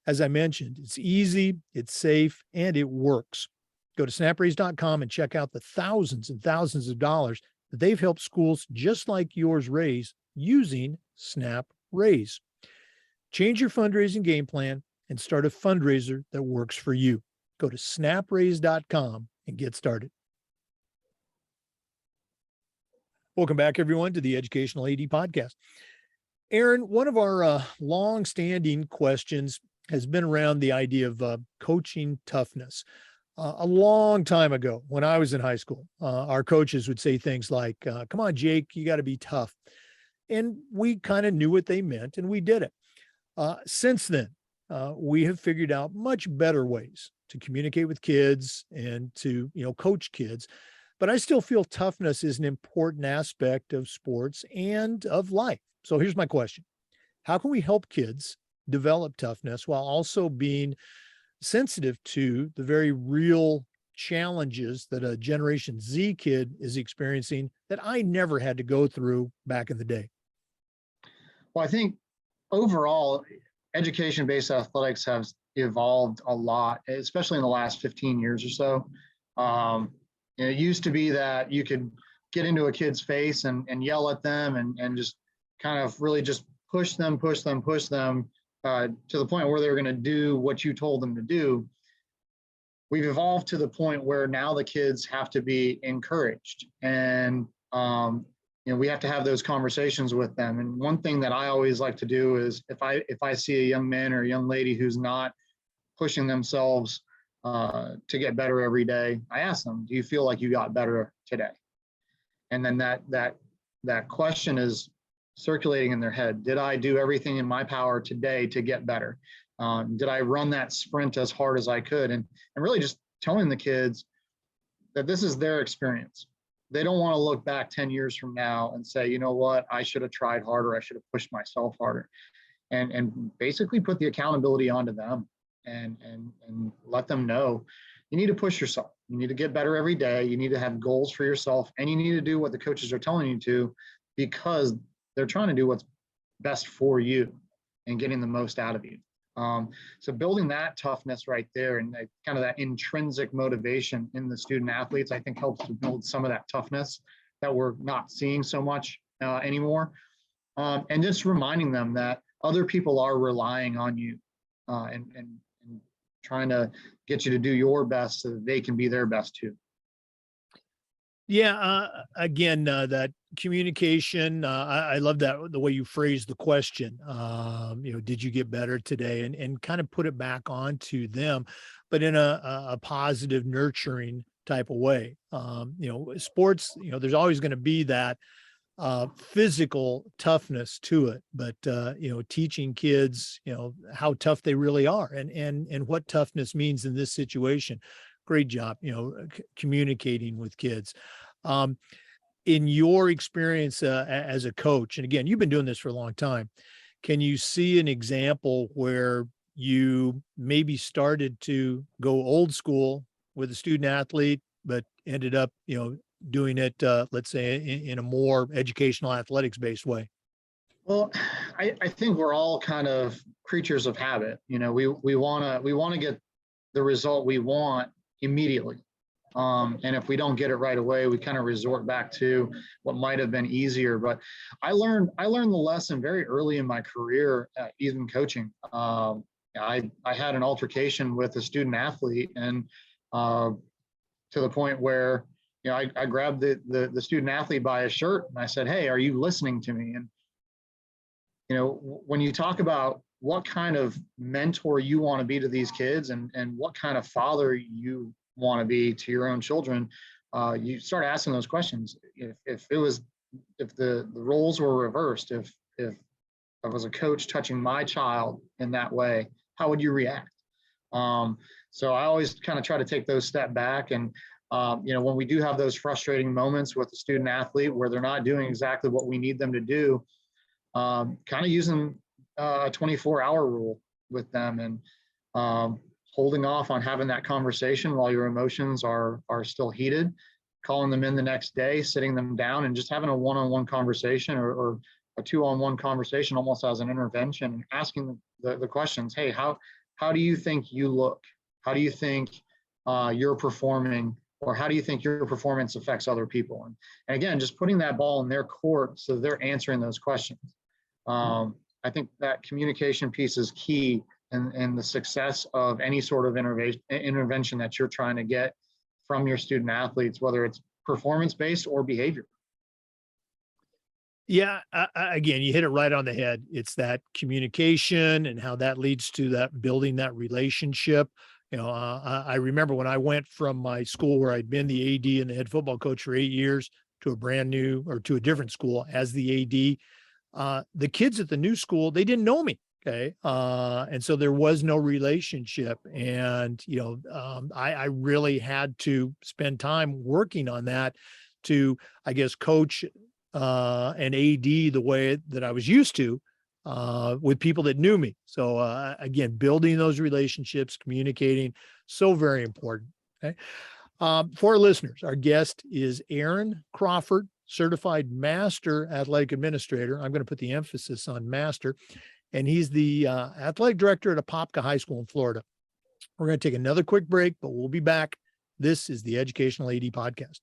As I mentioned, it's easy, it's safe, and it works. Go to snapraise.com and check out the thousands and thousands of dollars that they've helped schools just like yours raise using Snap Raise. Change your fundraising game plan and start a fundraiser that works for you. Go to snapraise.com and get started. Welcome back, everyone, to the Educational AD Podcast. Aaron, one of our long-standing questions has been around the idea of coaching toughness. A long time ago, when I was in high school, our coaches would say things like, come on, Jake, you got to be tough. And we kind of knew what they meant, and we did it. Since then, we have figured out much better ways to communicate with kids and to, coach kids. But I still feel toughness is an important aspect of sports and of life. So here's my question. How can we help kids develop toughness while also being sensitive to the very real challenges that a Generation Z kid is experiencing that I never had to go through back in the day? Well, I think overall, education-based athletics have evolved a lot, especially in the last 15 years or so. It used to be that you could get into a kid's face and yell at them and just kind of really just push them to the point where they're going to do what you told them to do. We've evolved to the point where now the kids have to be encouraged, and we have to have those conversations with them. And one thing that I always like to do is if I see a young man or a young lady who's not pushing themselves to get better every day, I ask them, do you feel like you got better today? And then that question is circulating in their head. Did I do everything in my power today to get better? Did I run that sprint as hard as I could? And really just telling the kids that this is their experience. They don't want to look back 10 years from now and say, you know what, I should have tried harder. I should have pushed myself harder. And basically put the accountability onto them and let them know you need to push yourself. You need to get better every day. You need to have goals for yourself, and you need to do what the coaches are telling you to, because they're trying to do what's best for you and getting the most out of you. So building that toughness right there and kind of that intrinsic motivation in the student athletes, I think helps to build some of that toughness that we're not seeing so much anymore. And just reminding them that other people are relying on you and trying to get you to do your best so that they can be their best too. Yeah. Again, that communication, I love that, the way you phrased the question. Did you get better today? And kind of put it back onto them, but in a positive, nurturing type of way. Sports, there's always going to be that physical toughness to it, but teaching kids, how tough they really are and what toughness means in this situation. Great job, communicating with kids. In your experience as a coach, and again, you've been doing this for a long time, can you see an example where you maybe started to go old school with a student athlete, but ended up, doing it, let's say, in a more educational athletics based way? Well, I think we're all kind of creatures of habit. We want to get the result we want immediately. And if we don't get it right away, we kind of resort back to what might have been easier. But I learned the lesson very early in my career, even coaching. I had an altercation with a student athlete, and to the point where I grabbed the student athlete by his shirt and I said, "Hey, are you listening to me?" And when you talk about what kind of mentor you want to be to these kids and what kind of father you want to be to your own children, you start asking those questions. If the roles were reversed, if I was a coach touching my child in that way, how would you react? So I always kind of try to take those step back and when we do have those frustrating moments with the student athlete where they're not doing exactly what we need them to do, kind of using a 24-hour rule with them, and holding off on having that conversation while your emotions are still heated, calling them in the next day, sitting them down, and just having a one-on-one conversation, or a two-on-one conversation, almost as an intervention, asking the questions. Hey, how do you think you look? How do you think you're performing? Or how do you think your performance affects other people? And again, just putting that ball in their court so they're answering those questions. I think that communication piece is key in the success of any sort of intervention that you're trying to get from your student athletes, whether it's performance-based or behavior. Yeah, again, you hit it right on the head. It's that communication and how that leads to that building that relationship. I remember when I went from my school where I'd been the AD and the head football coach for 8 years to a different school as the AD. The kids at the new school, they didn't know me. Okay. And so there was no relationship. And, I really had to spend time working on that to, I guess, coach and AD the way that I was used to with people that knew me. So again, building those relationships, communicating, so very important. Okay. For our listeners, our guest is Aaron Crawford, certified master athletic administrator. I'm going to put the emphasis on master, and he's the athletic director at Apopka High School in Florida. We're going to take another quick break, but we'll be back. This is the Educational AD Podcast.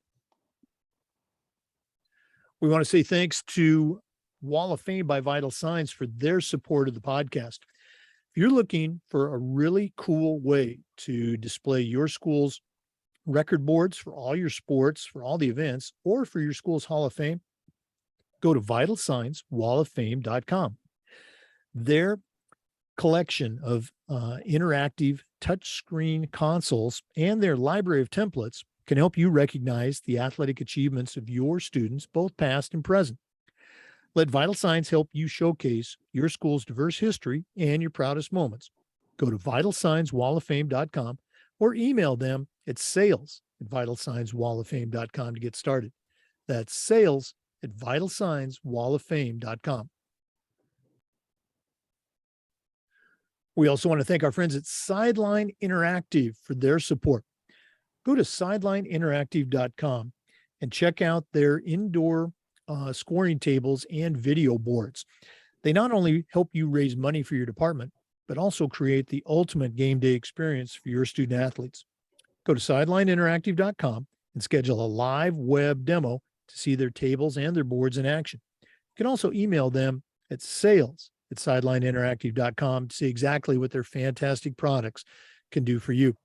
We want to say thanks to Wall of Fame by Vital Signs for their support of the podcast. If you're looking for a really cool way to display your school's record boards for all your sports, for all the events, or for your school's Hall of Fame, go to vitalsignswalloffame.com. Their collection of interactive touchscreen consoles and their library of templates can help you recognize the athletic achievements of your students, both past and present. Let Vital Signs help you showcase your school's diverse history and your proudest moments. Go to vitalsignswalloffame.com or email them at sales@vitalsignswalloffame.com to get started. That's sales@vitalsignswalloffame.com. We also want to thank our friends at Sideline Interactive for their support. Go to sidelineinteractive.com and check out their indoor scoring tables and video boards. They not only help you raise money for your department, but also create the ultimate game day experience for your student athletes. Go to sidelineinteractive.com and schedule a live web demo to see their tables and their boards in action. You can also email them at sales@sidelineinteractive.com to see exactly what their fantastic products can do for you.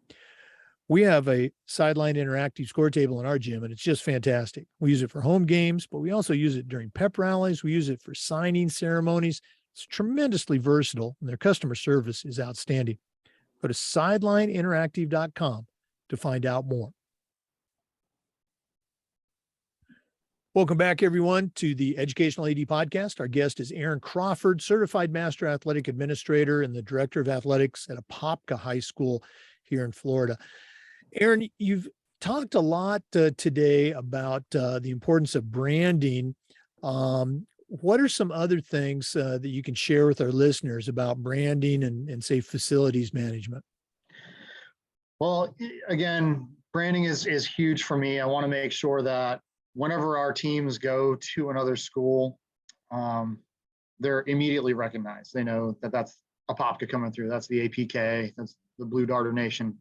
We have a Sideline Interactive score table in our gym, and it's just fantastic. We use it for home games, but we also use it during pep rallies. We use it for signing ceremonies. It's tremendously versatile, and their customer service is outstanding. Go to sidelineinteractive.com to find out more. Welcome back, everyone, to the Educational AD Podcast. Our guest is Aaron Crawford, certified master athletic administrator and the director of athletics at Apopka High School here in Florida. Aaron, you've talked a lot today about the importance of branding. What are some other things that you can share with our listeners about branding and say, facilities management? Well, again, branding is huge for me. I want to make sure that whenever our teams go to another school, they're immediately recognized. They know that that's Apopka coming through. That's the APK. That's the Blue Darter Nation.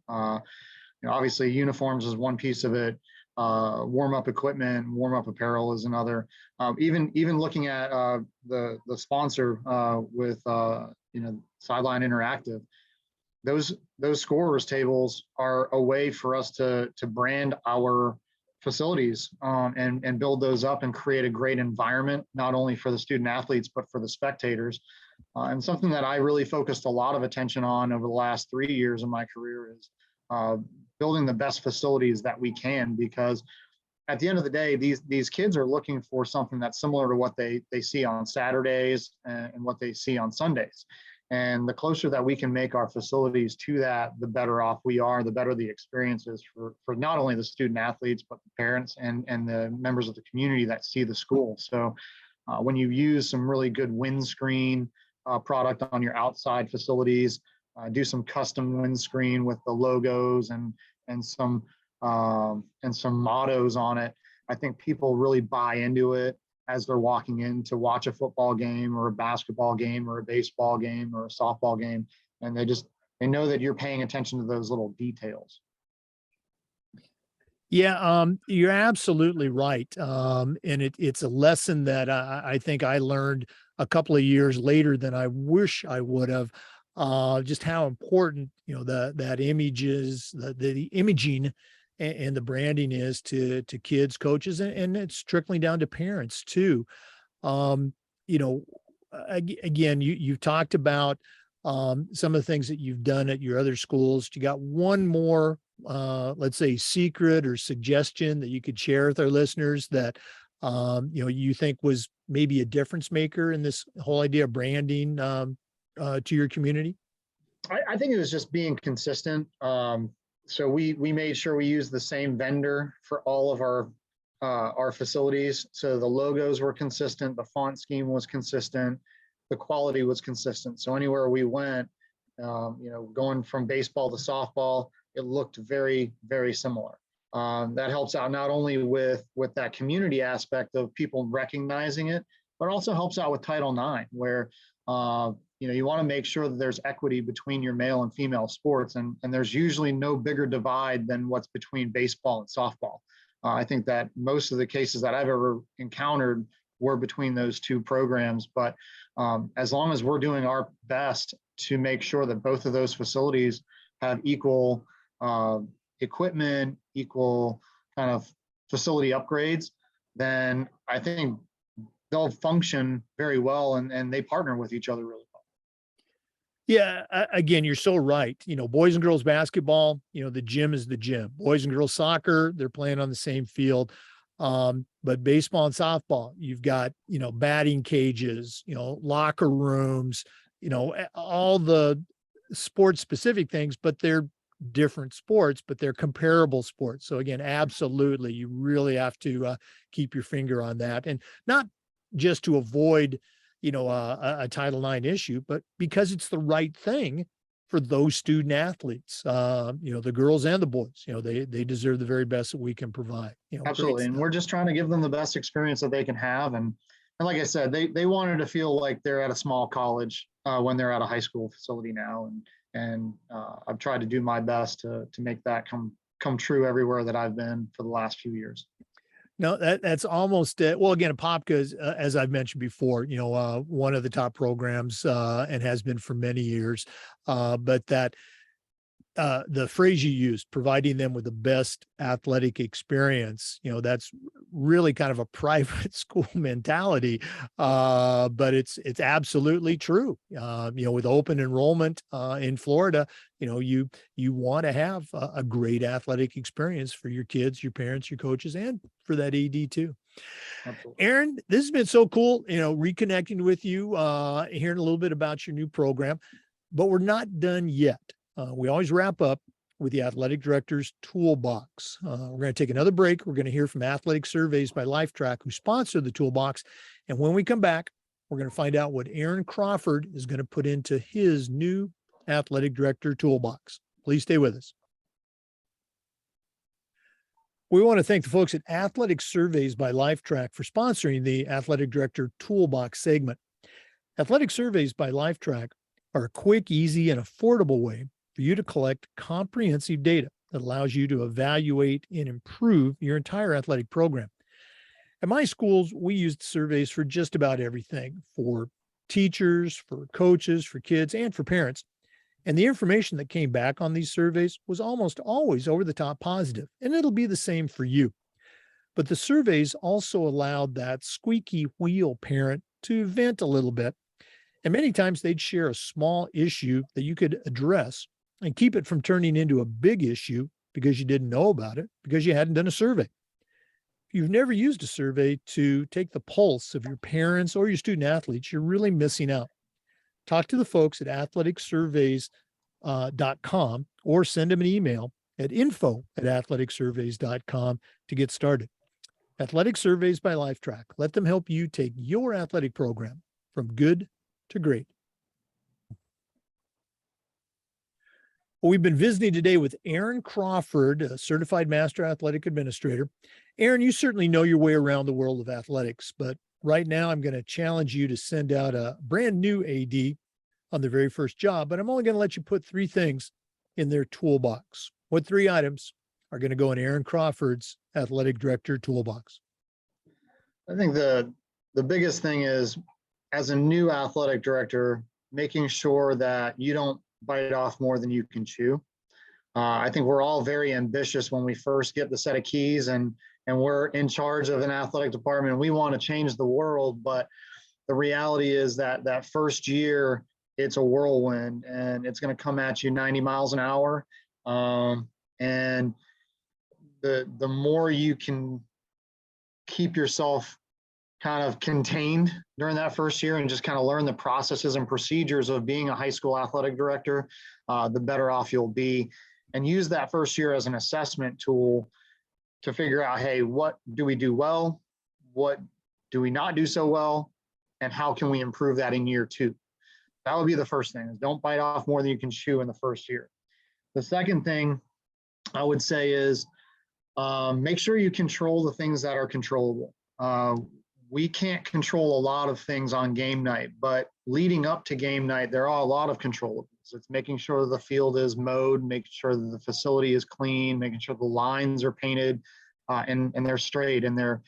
Obviously, uniforms is one piece of it. Warm-up equipment, warm-up apparel is another. Even looking at the sponsor with Sideline Interactive, those scorers tables are a way for us to brand our facilities and build those up and create a great environment, not only for the student athletes, but for the spectators. And something that I really focused a lot of attention on over the last 3 years of my career is building the best facilities that we can, because at the end of the day, these kids are looking for something that's similar to what they see on Saturdays and what they see on Sundays. And the closer that we can make our facilities to that, the better off we are, the better the experience is for not only the student athletes, but the parents and the members of the community that see the school. So when you use some really good windscreen product on your outside facilities, do some custom windscreen with the logos and some mottos on it. I think people really buy into it as they're walking in to watch a football game or a basketball game or a baseball game or a softball game, and they know that you're paying attention to those little details. Yeah, you're absolutely right. And it's a lesson that I think I learned a couple of years later than I wish I would have. Just how important, that images, the imaging and the branding is to kids, coaches, and it's trickling down to parents too. Um, you know, again, you've talked about some of the things that you've done at your other schools. You got one more, let's say, secret or suggestion that you could share with our listeners that you think was maybe a difference maker in this whole idea of branding to your community? I think it was just being consistent. So we made sure we used the same vendor for all of our facilities. So the logos were consistent, the font scheme was consistent, the quality was consistent. So anywhere we went, going from baseball to softball, it looked very, very similar. That helps out not only with that community aspect of people recognizing it, but also helps out with Title IX, where you want to make sure that there's equity between your male and female sports, and there's usually no bigger divide than what's between baseball and softball. I think that most of the cases that I've ever encountered were between those two programs, but as long as we're doing our best to make sure that both of those facilities have equal equipment, equal kind of facility upgrades, then I think they'll function very well, and they partner with each other really well. Yeah, again, you're so right. Boys and girls basketball, the gym is the gym. Boys and girls soccer, they're playing on the same field. But baseball and softball, you've got, batting cages, locker rooms, all the sports specific things, but they're different sports, but they're comparable sports. So again, absolutely, you really have to keep your finger on that, and not just to avoid a Title IX issue, but because it's the right thing for those student athletes, the girls and the boys. They deserve the very best that we can provide. Absolutely. And we're just trying to give them the best experience that they can have. And like I said, they wanted to feel like they're at a small college when they're at a high school facility now. And I've tried to do my best to make that come true everywhere that I've been for the last few years. No, that's almost it. Well, again, Apopka is, as I've mentioned before, one of the top programs and has been for many years. But that the phrase you used, providing them with the best athletic experience, that's really kind of a private school mentality. But it's absolutely true. With open enrollment in Florida, you want to have a great athletic experience for your kids, your parents, your coaches, and for that AD too. Absolutely. Aaron, this has been so cool, reconnecting with you, hearing a little bit about your new program, but we're not done yet. We always wrap up with the athletic director's toolbox. We're going to take another break. We're going to hear from Athletic Surveys by Lifetrack, who sponsor the toolbox. And when we come back, we're going to find out what Aaron Crawford is going to put into his new athletic director toolbox. Please stay with us. We want to thank the folks at Athletic Surveys by Lifetrack for sponsoring the Athletic Director Toolbox segment. Athletic Surveys by Lifetrack are a quick, easy, and affordable way for you to collect comprehensive data that allows you to evaluate and improve your entire athletic program. At my schools, we used surveys for just about everything, for teachers, for coaches, for kids, and for parents. And the information that came back on these surveys was almost always over the top positive, and it'll be the same for you. But the surveys also allowed that squeaky wheel parent to vent a little bit. And many times they'd share a small issue that you could address and keep it from turning into a big issue because you didn't know about it, because you hadn't done a survey. If you've never used a survey to take the pulse of your parents or your student athletes, you're really missing out. talk to the folks at athleticsurveys.com or send them an email at info@athleticsurveys.com to get started. Athletic Surveys by Lifetrack. Let them help you take your athletic program from good to great. Well, we've been visiting today with Aaron Crawford, a certified master athletic administrator. Aaron, you certainly know your way around the world of athletics, but right now I'm going to challenge you to send out a brand new AD on their very first job, but I'm only going to let you put 3 things in their toolbox. What 3 items are going to go in Aaron Crawford's athletic director toolbox? I think the biggest thing is, as a new athletic director, making sure that you don't bite off more than you can chew. I think we're all very ambitious when we first get the set of keys and we're in charge of an athletic department. We want to change the world, but the reality is that that first year, it's a whirlwind and it's going to come at you 90 miles an hour. And the more you can keep yourself kind of contained during that first year and just kind of learn the processes and procedures of being a high school athletic director, the better off you'll be. And use that first year as an assessment tool to figure out, hey, what do we do well? What do we not do so well? And how can we improve that in year 2? That would be the first thing, is don't bite off more than you can chew in the first year. The second thing I would say is make sure you control the things that are controllable. We can't control a lot of things on game night, but leading up to game night, there are a lot of controllables. It's making sure the field is mowed, making sure that the facility is clean, making sure the lines are painted and they're straight and they're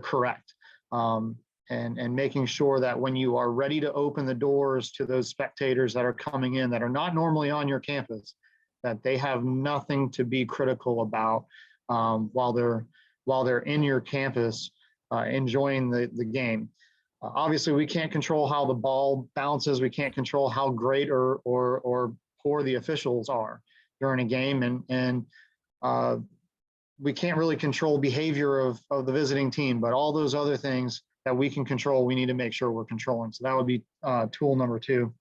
correct. And making sure that when you are ready to open the doors to those spectators that are coming in that are not normally on your campus, that they have nothing to be critical about while they're in your campus enjoying the game. Obviously, we can't control how the ball bounces. We can't control how great or poor the officials are during a game, and we can't really control behavior of the visiting team. But all those other things that we can control, we need to make sure we're controlling. So that would be tool number 2.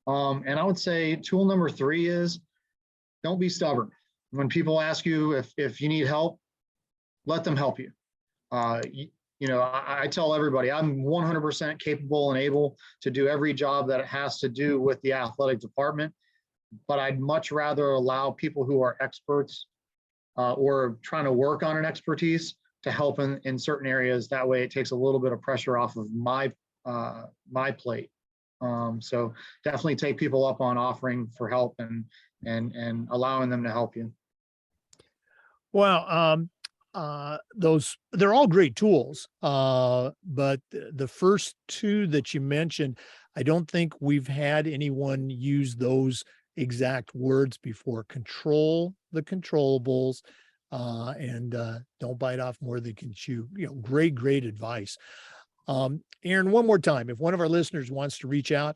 And I would say tool number 3 is don't be stubborn. When people ask you if you need help, let them help you. I tell everybody I'm 100% capable and able to do every job that it has to do with the athletic department, but I'd much rather allow people who are experts or trying to work on an expertise to help in certain areas. That way it takes a little bit of pressure off of my plate. So definitely take people up on offering for help and allowing them to help you. Well, they're all great tools. But the first 2 that you mentioned, I don't think we've had anyone use those exact words before. Control the controllables, and don't bite off more than you can chew. Great advice. Aaron, one more time, if one of our listeners wants to reach out,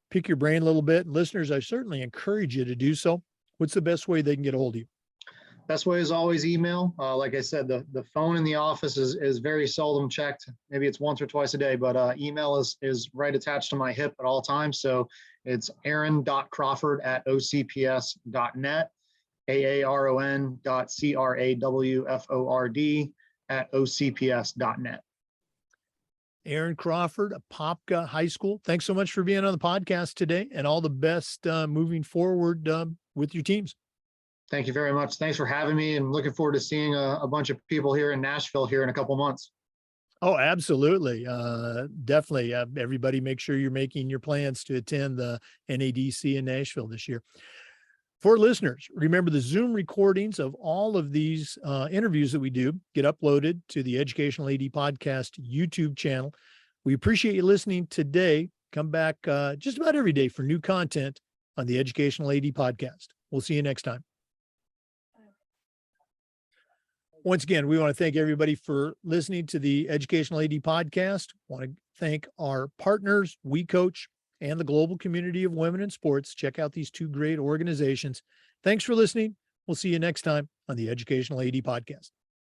pick your brain a little bit. Listeners, I certainly encourage you to do so. What's the best way they can get a hold of you? Best way is always email. Like I said, the phone in the office is very seldom checked. Maybe it's once or twice a day, but email is right attached to my hip at all times. So it's aaron.crawford@ocps.net, aaron.crawford@ocps.net. Aaron Crawford, Apopka High School. Thanks so much for being on the podcast today, and all the best moving forward with your teams. Thank you very much. Thanks for having me, and looking forward to seeing a bunch of people here in Nashville here in a couple months. Oh, absolutely. Definitely. Everybody make sure you're making your plans to attend the NADC in Nashville this year. For listeners, remember the Zoom recordings of all of these interviews that we do get uploaded to the Educational AD Podcast YouTube channel. We appreciate you listening today. Come back just about every day for new content on the Educational AD Podcast. We'll see you next time. Once again, we want to thank everybody for listening to the Educational AD Podcast. I want to thank our partners, We Coach, and the global community of women in sports. Check out these 2 great organizations. Thanks for listening. We'll see you next time on the Educational AD Podcast.